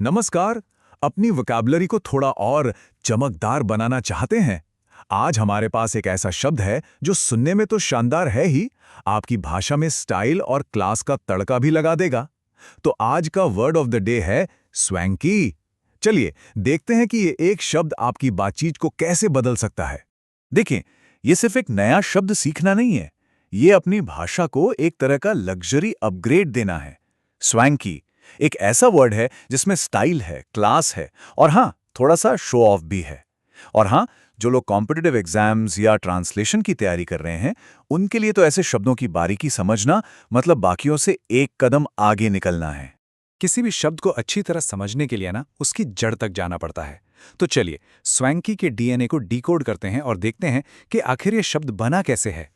नमस्कार। अपनी वोकैब्युलरी को थोड़ा और चमकदार बनाना चाहते हैं? आज हमारे पास एक ऐसा शब्द है जो सुनने में तो शानदार है ही, आपकी भाषा में स्टाइल और क्लास का तड़का भी लगा देगा। तो आज का वर्ड ऑफ द डे है स्वैंकी। चलिए देखते हैं कि ये एक शब्द आपकी बातचीत को कैसे बदल सकता है। देखिए, ये सिर्फ एक नया शब्द सीखना नहीं है, ये अपनी भाषा को एक तरह का लग्जरी अपग्रेड देना है। स्वैंकी एक ऐसा वर्ड है जिसमें स्टाइल है, क्लास है और हाँ, थोड़ा सा शो ऑफ भी है। और हाँ, जो लोग कॉम्पिटिटिव एग्जाम्स या ट्रांसलेशन की तैयारी कर रहे हैं, उनके लिए तो ऐसे शब्दों की बारीकी समझना मतलब बाकियों से एक कदम आगे निकलना है। किसी भी शब्द को अच्छी तरह समझने के लिए ना उसकी जड़ तक जाना पड़ता है। तो चलिए स्वैंकी के डीएनए को डिकोड करते हैं और देखते हैं कि आखिर ये शब्द बना कैसे है।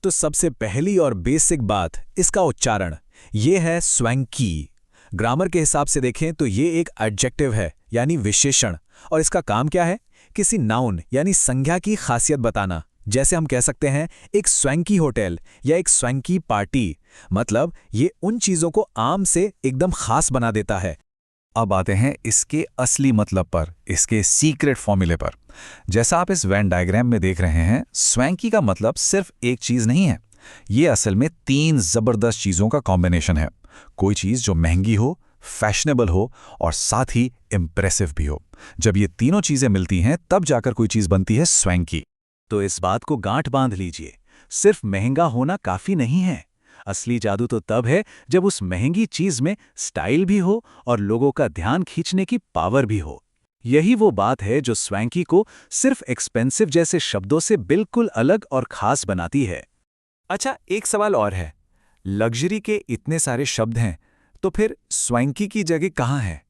तो सबसे पहली और बेसिक बात इसका उच्चारण, ये है स्वैंकी। ग्रामर के हिसाब से देखें तो ये एक एडजेक्टिव है यानी विशेषण, और इसका काम क्या है? किसी नाउन यानी संज्ञा की खासियत बताना। जैसे हम कह सकते हैं एक स्वैंकी होटल या एक स्वैंकी पार्टी, मतलब ये उन चीजों को आम से एकदम खास बना देता है। अब आते हैं इसके असली मतलब पर, इसके सीक्रेट फॉर्मूले पर। जैसा आप इस वेन डायग्राम में देख रहे हैं, स्वैंकी का मतलब सिर्फ एक चीज नहीं है। ये असल में तीन जबरदस्त चीजों का कॉम्बिनेशन है। कोई चीज जो महंगी हो, फैशनेबल हो और साथ ही इंप्रेसिव भी हो। जब ये तीनों चीजें मिलती हैं तब जाकर कोई चीज बनती है स्वैंकी। तो इस बात को गांठ बांध लीजिए, सिर्फ महंगा होना काफी नहीं है। असली जादू तो तब है जब उस महंगी चीज में स्टाइल भी हो और लोगों का ध्यान खींचने की पावर भी हो। यही वो बात है जो स्वैंकी को सिर्फ एक्सपेंसिव जैसे शब्दों से बिल्कुल अलग और खास बनाती है। अच्छा, एक सवाल और है। लग्जरी के इतने सारे शब्द हैं, तो फिर स्वैंकी की जगह कहाँ है?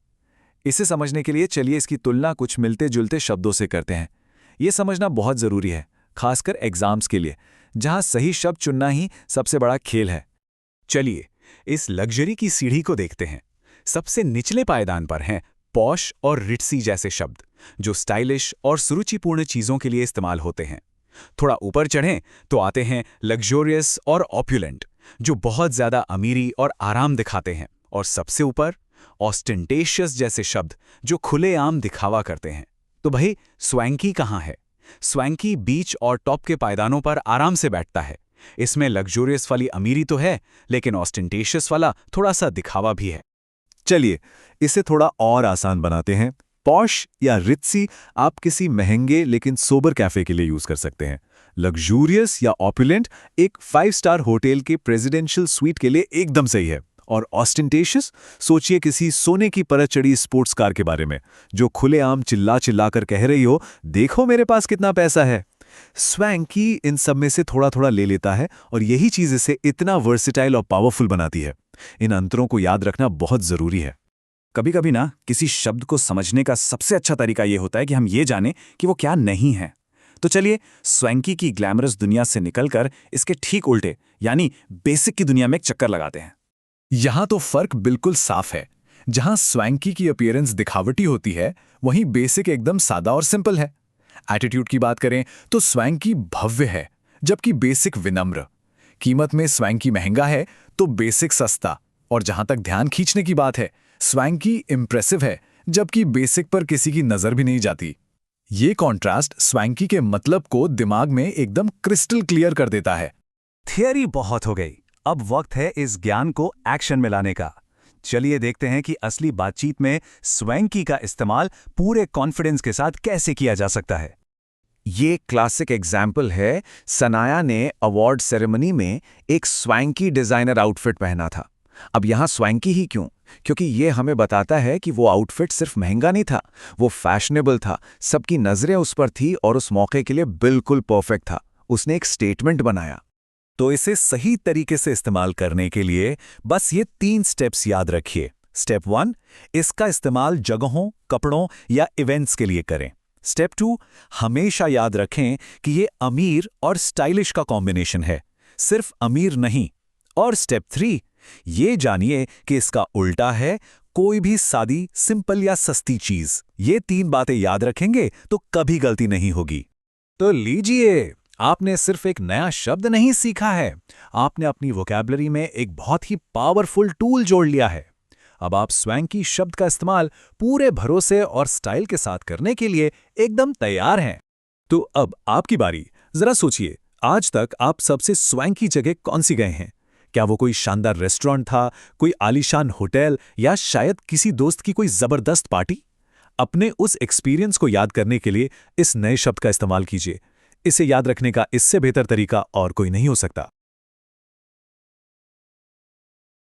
इसे समझने के लिए चलिए इसकी तुलना कुछ मिलते जुलते शब्दों से करते हैं। ये समझना बहुत ज़रूरी है, खासकर एग्जाम्स के लिए, जहां सही शब्द चुनना ही सबसे बड़ा खेल है। चलिए इस लग्जरी की सीढ़ी को देखते हैं। सबसे निचले पायदान पर हैं पॉश और रिट्सी जैसे शब्द, जो स्टाइलिश और सुरुचिपूर्ण चीज़ों के लिए इस्तेमाल होते हैं। थोड़ा ऊपर चढ़ें तो आते हैं लग्जोरियस और ऑप्युलेंट, जो बहुत ज़्यादा अमीरी और आराम दिखाते हैं। और सबसे ऊपर ऑस्टेंटेशियस जैसे शब्द, जो खुलेआम दिखावा करते हैं। तो भाई स्वैंकी कहाँ है? स्वैंकी बीच और टॉप के पायदानों पर आराम से बैठता है। इसमें लग्जोरियस वाली अमीरी तो है, लेकिन ऑस्टेंटेशियस वाला थोड़ा सा दिखावा भी है। चलिए इसे थोड़ा और आसान बनाते हैं। पॉश या रित्सी आप किसी महंगे लेकिन सोबर कैफे के लिए यूज कर सकते हैं। लग्जूरियस या ऑपुलेंट एक 5 स्टार होटल के प्रेसिडेंशियल स्वीट के लिए एकदम सही है। और ऑस्टेंटेशियस सोचिए किसी सोने की परत चढ़ी स्पोर्ट्स कार के बारे में, जो खुलेआम चिल्ला चिल्ला कर कह रही हो, देखो मेरे पास कितना पैसा है। स्वैंकी इन सब में से थोड़ा थोड़ा ले लेता है और यही चीज इसे इतना वर्सेटाइल और पावरफुल बनाती है। इन अंतरों को याद रखना बहुत जरूरी है। कभी कभी ना किसी शब्द को समझने का सबसे अच्छा तरीका यह होता है कि हम ये जानें कि वो क्या नहीं है। तो चलिए स्वैंकी की ग्लैमरस दुनिया से निकलकर इसके ठीक उल्टे यानी बेसिक की दुनिया में एक चक्कर लगाते हैं। यहां तो फर्क बिल्कुल साफ है। जहां स्वैंकी की अपीयरेंस दिखावटी होती है, वहीं बेसिक एकदम सादा और सिंपल है। एटीट्यूड की बात करें तो स्वैंकी भव्य है, जबकि बेसिक विनम्र। कीमत में स्वैंकी महंगा है तो बेसिक सस्ता। और जहां तक ध्यान खींचने की बात है, स्वैंकी इंप्रेसिव है, जबकि बेसिक पर किसी की नजर भी नहीं जाती। ये कॉन्ट्रास्ट स्वैंकी के मतलब को दिमाग में एकदम क्रिस्टल क्लियर कर देता है। थियरी बहुत हो गई, अब वक्त है इस ज्ञान को एक्शन में लाने का। चलिए देखते हैं कि असली बातचीत में स्वैंकी का इस्तेमाल पूरे कॉन्फिडेंस के साथ कैसे किया जा सकता है। ये क्लासिक एग्जाम्पल है। सनाया ने अवार्ड सेरेमनी में एक स्वैंकी डिजाइनर आउटफिट पहना था। अब यहाँ स्वैंकी ही क्यों? क्योंकि ये हमें बताता है कि वो आउटफिट सिर्फ महंगा नहीं था, वो फैशनेबल था, सबकी नजरें उस पर थी और उस मौके के लिए बिल्कुल परफेक्ट था। उसने एक स्टेटमेंट बनाया। तो इसे सही तरीके से इस्तेमाल करने के लिए बस ये 3 स्टेप्स याद रखिए। स्टेप 1, इसका इस्तेमाल जगहों, कपड़ों या इवेंट्स के लिए करें। स्टेप 2, हमेशा याद रखें कि ये अमीर और स्टाइलिश का कॉम्बिनेशन है, सिर्फ अमीर नहीं। और स्टेप 3, ये जानिए कि इसका उल्टा है, कोई भी सादी, सिंपल या सस्ती चीज। ये 3 बातें याद रखेंगे तो कभी गलती नहीं होगी। तो लीजिए, आपने सिर्फ एक नया शब्द नहीं सीखा है, आपने अपनी वोकैब्युलरी में एक बहुत ही पावरफुल टूल जोड़ लिया है। अब आप स्वैंकी शब्द का इस्तेमाल पूरे भरोसे और स्टाइल के साथ करने के लिए एकदम तैयार हैं। तो अब आपकी बारी। जरा सोचिए, आज तक आप सबसे स्वैंकी जगह कौन सी गए हैं? क्या वो कोई शानदार रेस्टोरेंट था, कोई आलीशान होटल, या शायद किसी दोस्त की कोई जबरदस्त पार्टी? अपने उस एक्सपीरियंस को याद करने के लिए इस नए शब्द का इस्तेमाल कीजिए। इसे याद रखने का इससे बेहतर तरीका और कोई नहीं हो सकता।